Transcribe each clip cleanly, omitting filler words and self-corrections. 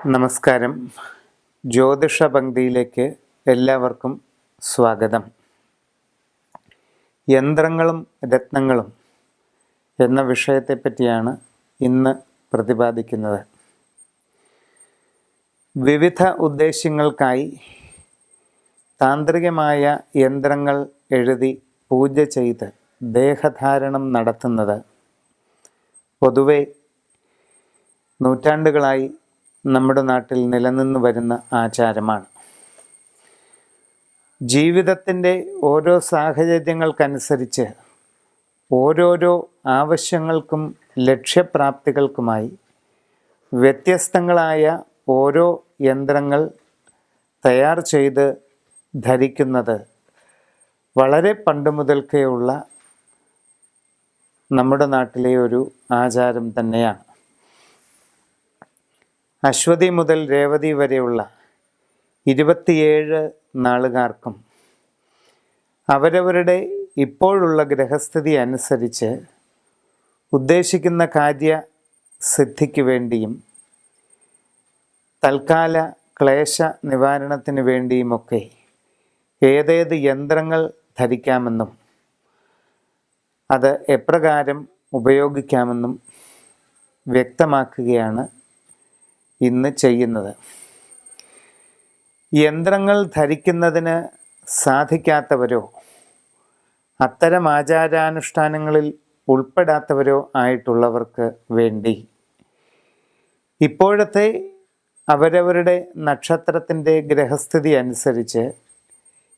നമസ്കാരം. ജ്യോതിഷ പങ്ക്തിയിലേക്ക് എല്ലാവർക്കും സ്വാഗതം. യന്ത്രങ്ങളും രത്നങ്ങളും എന്ന വിഷയത്തെപ്പറ്റിയാണ് ഇന്ന് പ്രതിപാദിക്കുന്നത്. വിവിധ ഉദ്ദേശ്യങ്ങൾക്കായി താന്ത്രികമായ യന്ത്രങ്ങൾ എഴുതി പൂജ ചെയ്ത് ദേഹധാരണം നടത്തുന്നത് പൊതുവെ നൂറ്റാണ്ടുകളായി നമ്മുടെ നാട്ടിൽ നിലനിന്നു വരുന്ന ആചാരമാണ്. ജീവിതത്തിൻ്റെ ഓരോ സാഹചര്യങ്ങൾക്കനുസരിച്ച് ഓരോരോ ആവശ്യങ്ങൾക്കും ലക്ഷ്യപ്രാപ്തികൾക്കുമായി വ്യത്യസ്തങ്ങളായ ഓരോ യന്ത്രങ്ങൾ തയ്യാർ ചെയ്ത് ധരിക്കുന്നത് വളരെ പണ്ട് മുതൽക്കേ ഉള്ള നമ്മുടെ നാട്ടിലെ ഒരു ആചാരം തന്നെയാണ്. അശ്വതി മുതൽ രേവതി വരെയുള്ള 27 നാളുകാർക്കും അവരവരുടെ ഇപ്പോഴുള്ള ഗ്രഹസ്ഥിതി അനുസരിച്ച് ഉദ്ദേശിക്കുന്ന കാര്യസിദ്ധിക്ക് വേണ്ടിയും തൽക്കാല ക്ലേശ നിവാരണത്തിന് വേണ്ടിയുമൊക്കെ ഏതേത് യന്ത്രങ്ങൾ ധരിക്കാമെന്നും അത് എപ്രകാരം ഉപയോഗിക്കാമെന്നും വ്യക്തമാക്കുകയാണ് ഇന്ന് ചെയ്യുന്നത്. യന്ത്രങ്ങൾ ധരിക്കുന്നതിന് സാധിക്കാത്തവരോ അത്തരം ആചാരാനുഷ്ഠാനങ്ങളിൽ ഉൾപ്പെടാത്തവരോ ആയിട്ടുള്ളവർക്ക് വേണ്ടി ഇപ്പോഴത്തെ അവരവരുടെ നക്ഷത്രത്തിൻ്റെ ഗ്രഹസ്ഥിതി അനുസരിച്ച്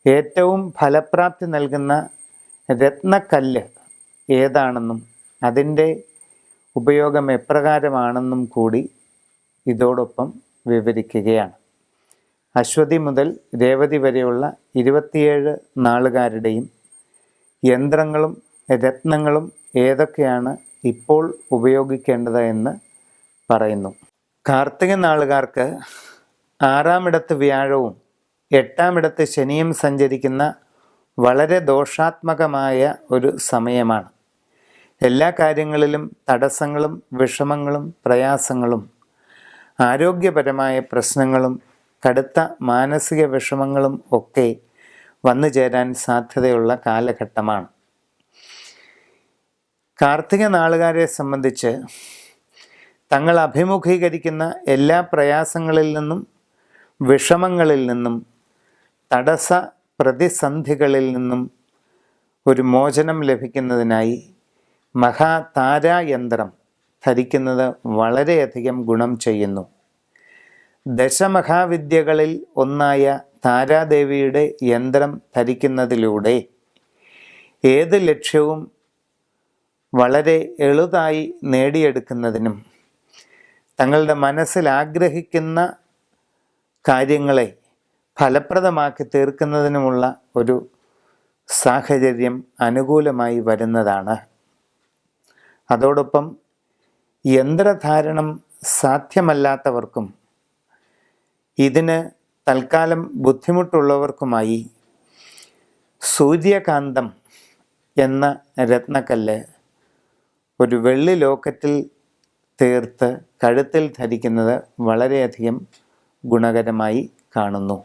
ഏറ്റവും ഫലപ്രാപ്തി നൽകുന്ന രത്നക്കല്ല് ഏതാണെന്നും അതിൻ്റെ ഉപയോഗം എപ്രകാരമാണെന്നും കൂടി ഇതോടൊപ്പം വിവരിക്കുകയാണ്. അശ്വതി മുതൽ രേവതി വരെയുള്ള 27 നാളുകാരുടെയും യന്ത്രങ്ങളും രത്നങ്ങളും ഏതൊക്കെയാണ് ഇപ്പോൾ ഉപയോഗിക്കേണ്ടത് എന്ന് പറയുന്നു. കാർത്തിക നാളുകാർക്ക് 6-ാം ഇടത്ത് വ്യാഴവും 8-ാം ഇടത്ത് ശനിയും സഞ്ചരിക്കുന്ന വളരെ ദോഷാത്മകമായ ഒരു സമയമാണ്. എല്ലാ കാര്യങ്ങളിലും തടസ്സങ്ങളും വിഷമങ്ങളും പ്രയാസങ്ങളും ആരോഗ്യപരമായ പ്രശ്നങ്ങളും കടുത്ത മാനസിക വിഷമങ്ങളും ഒക്കെ വന്നു ചേരാൻ സാധ്യതയുള്ള കാലഘട്ടമാണ്. കാർത്തിക നാളുകാരെ സംബന്ധിച്ച് തങ്ങൾ അഭിമുഖീകരിക്കുന്ന എല്ലാ പ്രയാസങ്ങളിൽ നിന്നും വിഷമങ്ങളിൽ നിന്നും തടസ്സ പ്രതിസന്ധികളിൽ നിന്നും ഒരു മോചനം ലഭിക്കുന്നതിനായി മഹാതാരായന്ത്രം ധരിക്കുന്നത് വളരെയധികം ഗുണം ചെയ്യുന്നു. ദശമഹാവിദ്യകളിൽ ഒന്നായ താരാദേവിയുടെ യന്ത്രം ധരിക്കുന്നതിലൂടെ ഏത് ലക്ഷ്യവും വളരെ എളുതായി നേടിയെടുക്കുന്നതിനും തങ്ങളുടെ മനസ്സിൽ ആഗ്രഹിക്കുന്ന കാര്യങ്ങളെ ഫലപ്രദമാക്കി തീർക്കുന്നതിനുമുള്ള ഒരു സാഹചര്യം അനുകൂലമായി വരുന്നതാണ്. അതോടൊപ്പം യന്ത്രധാരണം സാധ്യമല്ലാത്തവർക്കും ഇതിന് തൽക്കാലം ബുദ്ധിമുട്ടുള്ളവർക്കുമായി സൂര്യകാന്തം എന്ന രത്നക്കല്ല് ഒരു വെള്ളി ലോക്കറ്റിൽ തീർത്ത് കഴുത്തിൽ ധരിക്കുന്നത് വളരെയധികം ഗുണകരമായി കാണുന്നു.